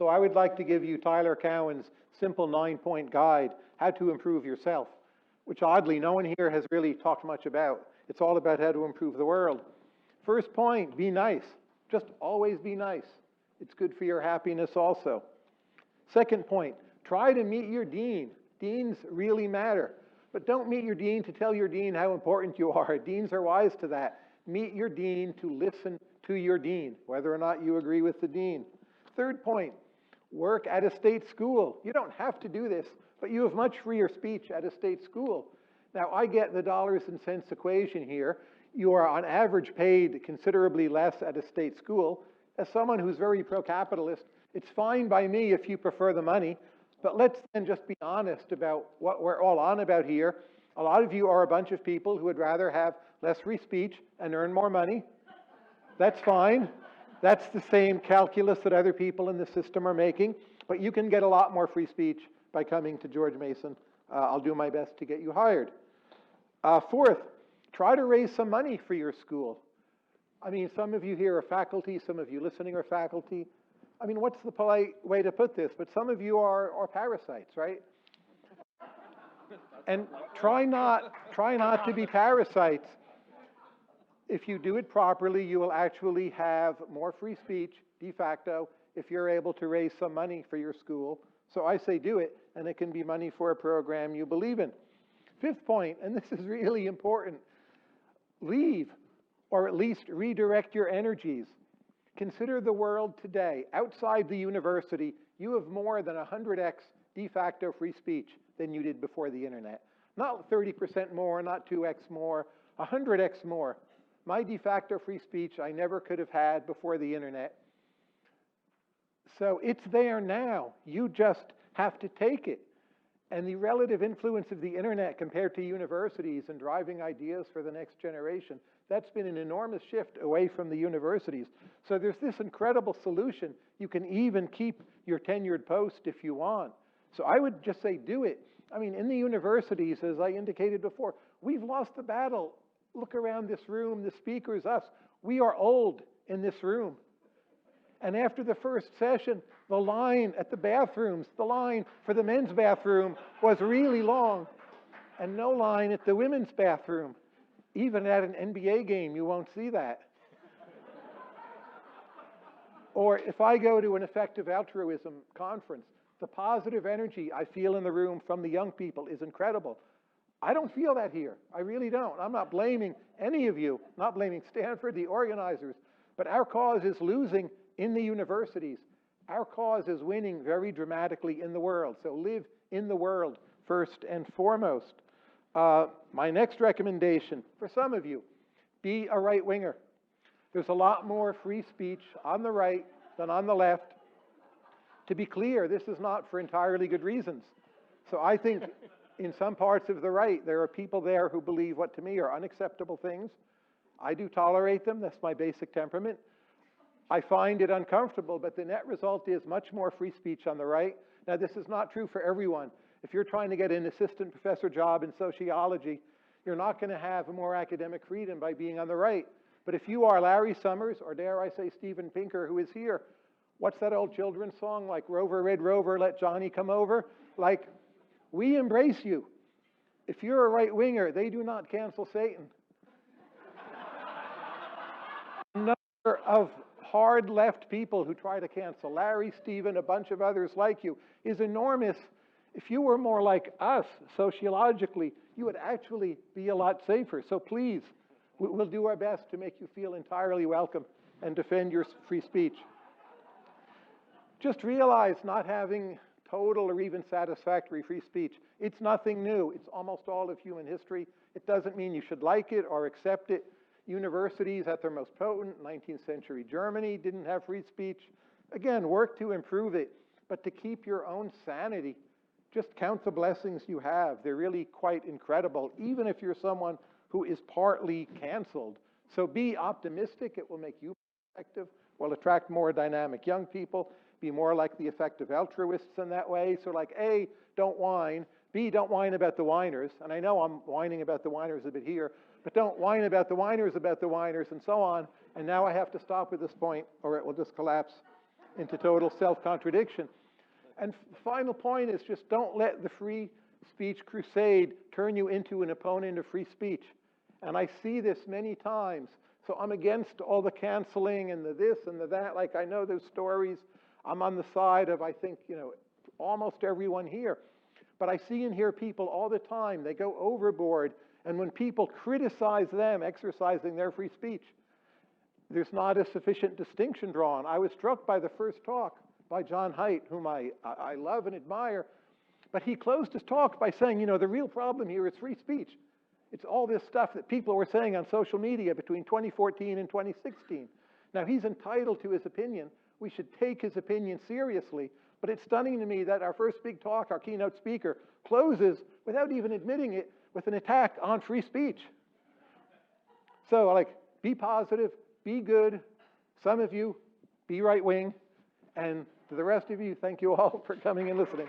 So I would like to give you Tyler Cowen's simple 9-point guide, how to improve yourself, which oddly no one here has really talked much about. It's all about how to improve the world. First point, be nice. Just always be nice. It's good for your happiness also. Second point, try to meet your dean. Deans really matter. But don't meet your dean to tell your dean how important you are. Deans are wise to that. Meet your dean to listen to your dean, whether or not you agree with the dean. Third point, work at a state school. You don't have to do this, but you have much freer speech at a state school. Now, I get the dollars and cents equation here. You are on average paid considerably less at a state school. As someone who's very pro-capitalist, it's fine by me if you prefer the money, but let's then just be honest about what we're all on about here. A lot of you are a bunch of people who would rather have less free speech and earn more money. That's fine. That's the same calculus that other people in the system are making, but you can get a lot more free speech by coming to George Mason. I'll do my best to get you hired. Fourth, try to raise some money for your school. I mean, some of you here are faculty, some of you listening are faculty. I mean, what's the polite way to put this? But some of you are parasites, right? And try not to be parasites. If you do it properly, you will actually have more free speech, de facto, if you're able to raise some money for your school. So I say do it, and it can be money for a program you believe in. Fifth point, and this is really important, leave, or at least redirect your energies. Consider the world today. Outside the university, you have more than 100x de facto free speech than you did before the internet. Not 30% more, not 2x more, 100x more. My de facto free speech I never could have had before the internet. So it's there now. You just have to take it. And the relative influence of the internet compared to universities and driving ideas for the next generation, that's been an enormous shift away from the universities. So there's this incredible solution. You can even keep your tenured post if you want. So I would just say do it. I mean, in the universities, as I indicated before, we've lost the battle. Look around this room, the speakers, us. We are old in this room. And after the first session, the line at the bathrooms, the line for the men's bathroom was really long, and no line at the women's bathroom. Even at an NBA game, you won't see that. Or if I go to an effective altruism conference, the positive energy I feel in the room from the young people is incredible. I don't feel that here. I really don't. I'm not blaming any of you, not blaming Stanford, the organizers, but our cause is losing in the universities. Our cause is winning very dramatically in the world. So live in the world first and foremost. My next recommendation for some of you, be a right-winger. There's a lot more free speech on the right than on the left. To be clear, this is not for entirely good reasons. So I think in some parts of the right, there are people there who believe what to me are unacceptable things. I do tolerate them. That's my basic temperament. I find it uncomfortable, but the net result is much more free speech on the right. Now, this is not true for everyone. If you're trying to get an assistant professor job in sociology, you're not going to have more academic freedom by being on the right. But if you are Larry Summers, or dare I say Steven Pinker, who is here, what's that old children's song, like Rover, Red Rover, let Johnny come over? Like, we embrace you. If you're a right-winger, they do not cancel Satan. A number of hard left people who try to cancel Larry, Steven, a bunch of others like you is enormous. If you were more like us sociologically, you would actually be a lot safer. So please, we'll do our best to make you feel entirely welcome and defend your free speech. Just realize not having total or even satisfactory free speech, it's nothing new. It's almost all of human history. It doesn't mean you should like it or accept it. Universities at their most potent, 19th century Germany, didn't have free speech. Again, work to improve it, but to keep your own sanity. Just count the blessings you have. They're really quite incredible, even if you're someone who is partly canceled. So be optimistic. It will make you effective, will attract more dynamic young people, be more like the effective altruists in that way. So like A, don't whine. B, don't whine about the whiners. And I know I'm whining about the whiners a bit here, but don't whine about the whiners, and so on. And now I have to stop at this point, or it will just collapse. into total self-contradiction. And the final point is just don't let the free speech crusade turn you into an opponent of free speech. And I see this many times. So I'm against all the canceling and the this and the that. Like, I know those stories. I'm on the side of, I think, almost everyone here. But I see and hear people all the time. They go overboard. And when people criticize them exercising their free speech, there's not a sufficient distinction drawn. I was struck by the first talk by John Haidt, whom I love and admire. But he closed his talk by saying, the real problem here is free speech. It's all this stuff that people were saying on social media between 2014 and 2016. Now, he's entitled to his opinion. We should take his opinion seriously. But it's stunning to me that our first big talk, our keynote speaker, closes, without even admitting it, with an attack on free speech. So, be positive, be good. Some of you, be right-wing. And to the rest of you, thank you all for coming and listening.